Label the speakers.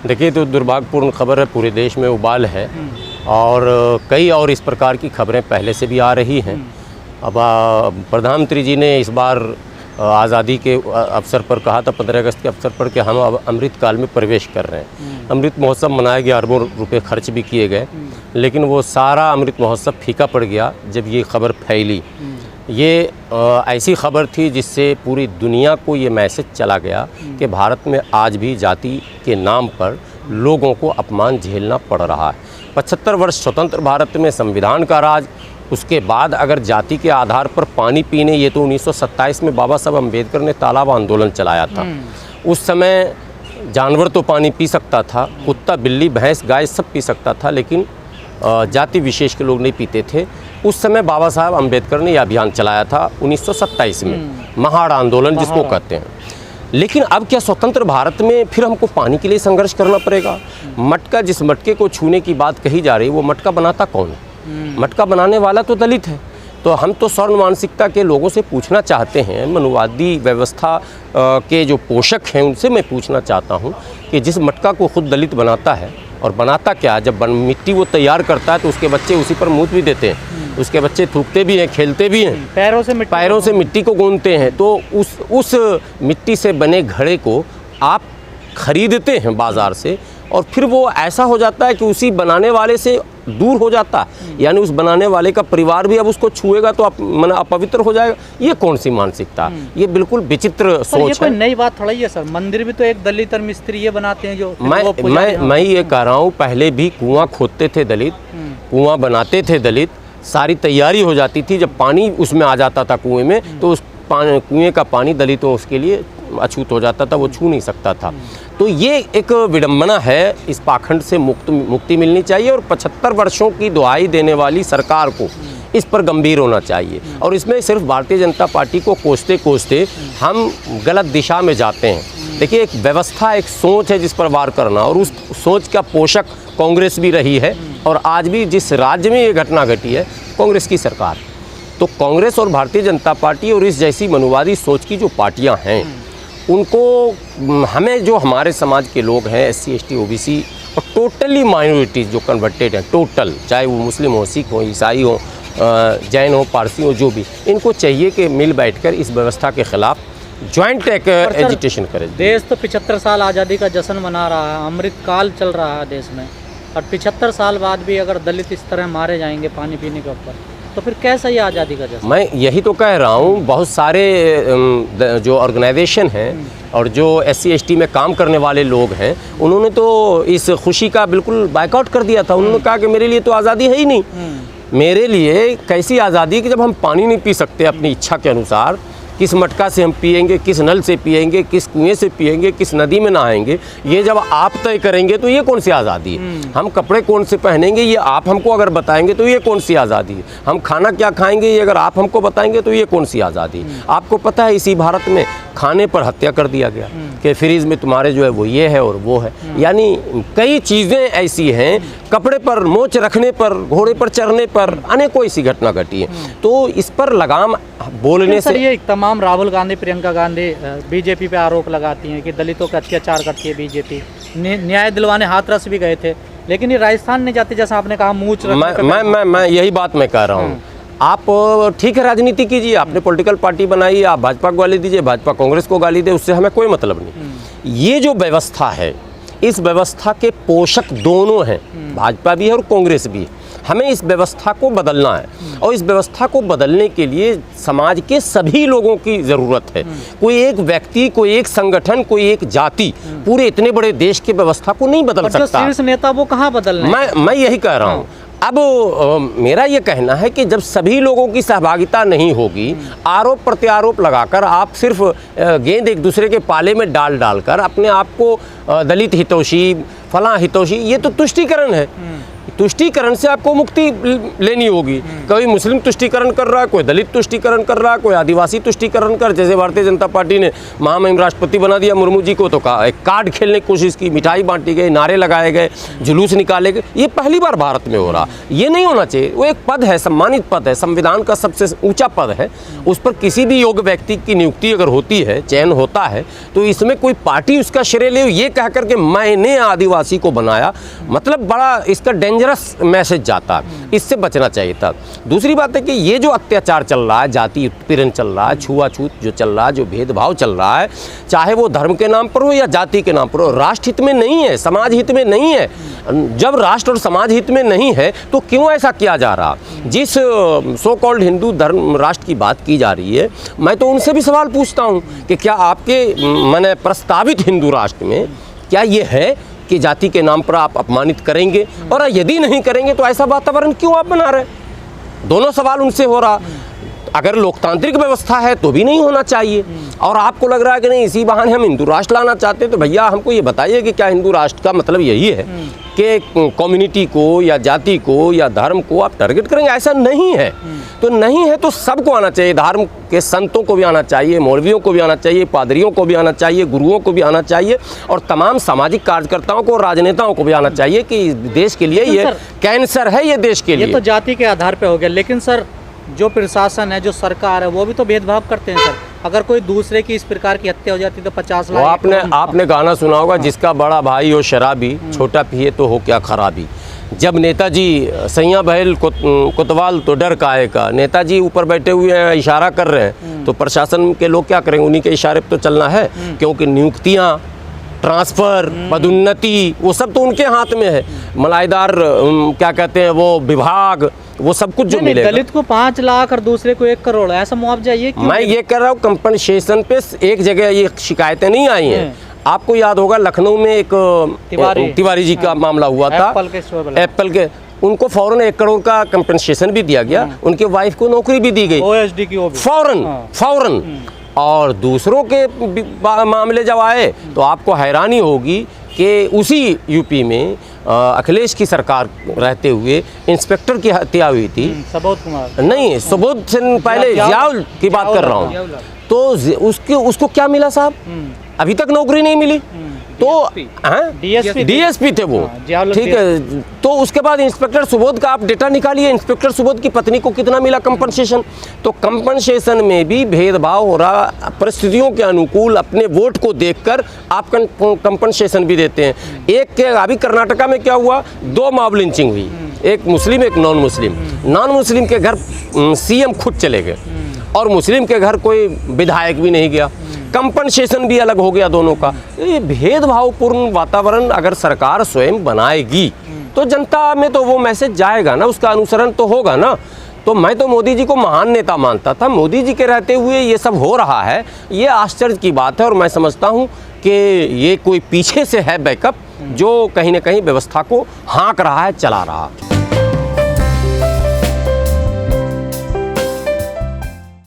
Speaker 1: देखिए, तो दुर्भाग्यपूर्ण खबर है, पूरे देश में उबाल है और कई और इस प्रकार की खबरें पहले से भी आ रही हैं। अब प्रधानमंत्री जी ने इस बार आज़ादी के अवसर पर कहा था, 15 अगस्त के अवसर पर, कि हम अब अमृत काल में प्रवेश कर रहे हैं। अमृत महोत्सव मनाया गया, अरबों रुपए खर्च भी किए गए, लेकिन वो सारा अमृत महोत्सव फीका पड़ गया जब ये खबर फैली। ये ऐसी खबर थी जिससे पूरी दुनिया को ये मैसेज चला गया कि भारत में आज भी जाति के नाम पर लोगों को अपमान झेलना पड़ रहा है। 75 वर्ष स्वतंत्र भारत में संविधान का राज, उसके बाद अगर जाति के आधार पर पानी पीने, ये तो 1927 में बाबा साहब अम्बेडकर ने तालाब आंदोलन चलाया था। उस समय जानवर तो पानी पी सकता था, कुत्ता, बिल्ली, भैंस, गाय सब पी सकता था, लेकिन जाति विशेष के लोग नहीं पीते थे। उस समय बाबा साहब अम्बेडकर ने यह अभियान चलाया था 1927 में, महाड़ आंदोलन जिसको कहते हैं। लेकिन अब क्या स्वतंत्र भारत में फिर हमको पानी के लिए संघर्ष करना पड़ेगा? मटका, जिस मटके को छूने की बात कही जा रही है, वो मटका बनाता कौन है? मटका बनाने वाला तो दलित है। तो हम तो स्वर्ण मानसिकता के लोगों से पूछना चाहते हैं, मनुवादी व्यवस्था के जो पोषक हैं उनसे मैं पूछना चाहता हूं कि जिस मटका को खुद दलित बनाता है, और बनाता क्या, जब मिट्टी वो तैयार करता है तो उसके बच्चे उसी पर मूत भी देते हैं, उसके बच्चे थूकते भी हैं, खेलते भी हैं, पैरों से मिट्टी को गूंथते हैं। तो उस मिट्टी से बने घड़े को आप खरीदते हैं बाज़ार से, और फिर वो ऐसा हो जाता है कि उसी बनाने वाले से दूर हो जाता है, यानी उस बनाने वाले का परिवार भी अब उसको छुएगा तो अपवित्र हो जाएगा। ये कौन सी मानसिकता? ये बिल्कुल विचित्र सोच है।
Speaker 2: ये कोई नई बात थोड़ा ही है सर। मंदिर भी तो एक दलित और मिस्त्री ये बनाते हैं जो
Speaker 1: मैं ये कह रहा हूँ, पहले भी कुआं खोदते थे दलित, कुआं बनाते थे दलित, सारी तैयारी हो जाती थी, जब पानी उसमें आ जाता था कुएं में तो उस कुएं का पानी दलितों उसके लिए अछूत हो जाता था, वो छू नहीं सकता था। तो ये एक विडंबना है, इस पाखंड से मुक्ति मिलनी चाहिए, और 75 वर्षों की दुहाई देने वाली सरकार को इस पर गंभीर होना चाहिए। और इसमें सिर्फ भारतीय जनता पार्टी को कोसते कोसते हम गलत दिशा में जाते हैं। देखिए, एक व्यवस्था, एक सोच है जिस पर वार करना, और उस सोच का पोषक कांग्रेस भी रही है, और आज भी जिस राज्य में ये घटना घटी है कांग्रेस की सरकार। तो कांग्रेस और भारतीय जनता पार्टी और इस जैसी मनुवादी सोच की जो पार्टियां हैं, उनको, हमें जो हमारे समाज के लोग हैं, SC ST OBC और टोटली माइनॉरिटीज़ जो कन्वर्टेड हैं, टोटल, चाहे वो मुस्लिम हो, सिख हो, ईसाई हो, जैन हो, पारसी हो, जो भी, इनको चाहिए कि मिल बैठकर इस व्यवस्था के खिलाफ ज्वाइंट एक एजिटेशन करें।
Speaker 2: देश तो 75 साल आज़ादी का जश्न मना रहा है, अमृत काल चल रहा है देश में, और 75 साल बाद भी अगर दलित इस तरह मारे जाएंगे पानी पीने के ऊपर, तो फिर कैसा ये आज़ादी का जश्न?
Speaker 1: मैं यही तो कह रहा हूँ, बहुत सारे जो ऑर्गेनाइजेशन हैं और जो SC ST में काम करने वाले लोग हैं, उन्होंने तो इस खुशी का बिल्कुल बायकॉट कर दिया था। उन्होंने कहा कि मेरे लिए तो आज़ादी है ही नहीं। मेरे लिए कैसी आज़ादी कि जब हम पानी नहीं पी सकते अपनी इच्छा के अनुसार, किस मटका से हम पिएंगे, किस नल से पिएंगे, किस कुएं से पिएंगे, किस नदी में नहाएंगे, ये जब आप तय करेंगे तो ये कौन सी आज़ादी है? हम कपड़े कौन से पहनेंगे, ये आप हमको अगर बताएंगे तो ये कौन सी आज़ादी है? हम खाना क्या खाएंगे, ये अगर आप हमको बताएंगे तो ये कौन सी आज़ादी है? आपको पता है, इसी भारत में खाने पर हत्या कर दिया गया कि फ्रीज में तुम्हारे जो है वो ये है और वो है। यानी कई चीज़ें ऐसी हैं, कपड़े पर मोच रखने पर, घोड़े पर चढ़ने पर अनेकों ऐसी घटना घटी है। तो इस पर लगाम बोलने से
Speaker 2: ये तमाम राहुल गांधी, प्रियंका गांधी BJP पे आरोप लगाती हैं कि दलितों का अत्याचार करती है BJP। न्याय दिलवाने हाथरस भी गए थे, लेकिन ये राजस्थान नहीं जाते, जैसा आपने कहा मूंछ
Speaker 1: मैं यही बात मैं कह रहा हूँ। आप ठीक है, राजनीति कीजिए, आपने पॉलिटिकल पार्टी बनाई, आप भाजपा को गाली दीजिए, भाजपा कांग्रेस को गाली दे, उससे हमें कोई मतलब नहीं। ये जो व्यवस्था है, इस व्यवस्था के पोषक दोनों हैं, भाजपा भी है और कांग्रेस भी है। हमें इस व्यवस्था को बदलना है, और इस व्यवस्था को बदलने के लिए समाज के सभी लोगों की ज़रूरत है। कोई एक व्यक्ति, कोई एक संगठन, कोई एक जाति पूरे इतने बड़े देश की व्यवस्था को नहीं बदल सकता।
Speaker 2: शीर्ष नेता वो कहाँ बदलने?
Speaker 1: मैं यही कह रहा हूँ। अब मेरा ये कहना है कि जब सभी लोगों की सहभागिता नहीं होगी, आरोप प्रत्यारोप लगाकर आप सिर्फ गेंद एक दूसरे के पाले में डालकर अपने आप को दलित हितैषी, फलां हितैषी, ये तो तुष्टीकरण है। तुष्टीकरण से आपको मुक्ति लेनी होगी। कोई मुस्लिम तुष्टीकरण कर रहा है, कोई दलित तुष्टीकरण कर रहा है, कोई आदिवासी तुष्टीकरण कर, जैसे भारतीय जनता पार्टी ने महामहिम राष्ट्रपति बना दिया मुर्मू जी को, तो कहा एक कार्ड खेलने की कोशिश की, मिठाई बांटी गई, नारे लगाए गए, जुलूस निकाले गए। ये पहली बार भारत में हो रहा, ये नहीं होना चाहिए। वो एक पद है, सम्मानित पद है, संविधान का सबसे ऊंचा पद है, उस पर किसी भी योग्य व्यक्ति की नियुक्ति अगर होती है, चयन होता है, तो इसमें कोई पार्टी उसका श्रेय ले ये कह करके मैंने आदिवासी को बनाया, मतलब बड़ा इसका डेंजरस मैसेज जाता है, इससे बचना चाहिए था। दूसरी बात है कि ये जो अत्याचार चल रहा है, जाति उत्पीड़न चल रहा है, छुआछूत जो चल रहा है, जो भेदभाव चल रहा है, चाहे वो धर्म के नाम पर हो या जाति के नाम पर हो, राष्ट्र हित में नहीं है, समाज हित में नहीं है। जब राष्ट्र और समाज हित में नहीं है तो क्यों ऐसा किया जा रहा? जिस सो कॉल्ड हिंदू धर्म राष्ट्र की बात की जा रही है, मैं तो उनसे भी सवाल पूछता हूँ कि क्या आपके माने प्रस्तावित हिंदू राष्ट्र में क्या ये है कि जाति के नाम पर आप अपमानित करेंगे, और यदि नहीं करेंगे तो ऐसा वातावरण क्यों आप बना रहे? दोनों सवाल उनसे हो रहा। अगर लोकतांत्रिक व्यवस्था है तो भी नहीं होना चाहिए, और आपको लग रहा है कि नहीं इसी बहाने हम हिंदू राष्ट्र लाना चाहते हैं, तो भैया हमको ये बताइए कि क्या हिंदू राष्ट्र का मतलब यही है कि कम्युनिटी को या जाति को या धर्म को आप टारगेट करेंगे? ऐसा नहीं है। तो नहीं है तो सबको आना चाहिए, धर्म के संतों को भी आना चाहिए, मौलवियों को भी आना चाहिए, पादरियों को भी आना चाहिए, गुरुओं को भी आना चाहिए, और तमाम सामाजिक कार्यकर्ताओं को, राजनेताओं को भी आना चाहिए कि देश के लिए ये कैंसर है, ये देश के लिए।
Speaker 2: ये तो जाति के आधार पे हो गया, लेकिन सर जो प्रशासन है, जो सरकार है, वो भी तो भेदभाव करते हैं सर। अगर कोई दूसरे की इस प्रकार की हत्या हो जाती तो 50 लाख।
Speaker 1: आपने गाना सुना होगा, जिसका बड़ा भाई हो शराबी, छोटा पिए तो हो क्या खराबी। जब नेताजी सैया बहल कोतवाल तो डर काहे का, नेताजी ऊपर बैठे हुए हैं, इशारा कर रहे हैं, तो प्रशासन के लोग क्या करेंगे? उन्हीं के इशारे पर तो चलना है, क्योंकि नियुक्तियाँ, ट्रांसफ़र, पदोन्नति, वो सब तो उनके हाथ में है। मलाईदार क्या कहते हैं वो विभाग, वो सब कुछ जो मिलेगा।
Speaker 2: दलित को 5 लाख और दूसरे को 1 करोड़, ऐसा मुआवजा ये क्यों?
Speaker 1: मैं ये कर रहा हूँ कंपनसेशन पे एक जगह ये शिकायतें नहीं आई हैं। आपको याद होगा लखनऊ में एक तिवारी जी का मामला हुआ था, एप्पल के, उनको फौरन 1 करोड़ का कंपनसेशन भी दिया गया, उनके वाइफ को नौकरी भी दी गई
Speaker 2: OSD की, वो भी
Speaker 1: फौरन। और दूसरों के मामले जब आए तो आपको हैरानी होगी कि उसी यूपी में अखिलेश की सरकार रहते हुए इंस्पेक्टर की हत्या हुई थी।
Speaker 2: सुबोध कुमार
Speaker 1: नहीं, सुबोध से पहले जियाउल की बात कर रहा हूँ। तो उसको क्या मिला साहब? अभी तक नौकरी नहीं मिली। तो डीएसपी थे वो, ठीक है। तो उसके बाद इंस्पेक्टर सुबोध का आप डेटा निकालिए, इंस्पेक्टर सुबोध की पत्नी को कितना मिला कंपनसेशन। तो कंपनसेशन में भी भेदभाव हो रहा, परिस्थितियों के अनुकूल अपने वोट को देखकर आप कंपनसेशन भी देते हैं। एक के अभी कर्नाटका में क्या हुआ, 2 मॉब लिंचिंग हुई, एक मुस्लिम एक नॉन मुस्लिम। नॉन मुस्लिम के घर सीएम खुद चले गए और मुस्लिम के घर कोई विधायक भी नहीं गया, कंपनसेशन भी अलग हो गया दोनों का। ये भेदभावपूर्ण वातावरण अगर सरकार स्वयं बनाएगी तो जनता में तो वो मैसेज जाएगा ना, उसका अनुसरण तो होगा ना। तो मैं तो मोदी जी को महान नेता मानता था, मोदी जी के रहते हुए ये सब हो रहा है, ये आश्चर्य की बात है। और मैं समझता हूँ कि ये कोई पीछे से है बैकअप जो कहीं ना कहीं व्यवस्था को हाँक रहा है, चला रहा है।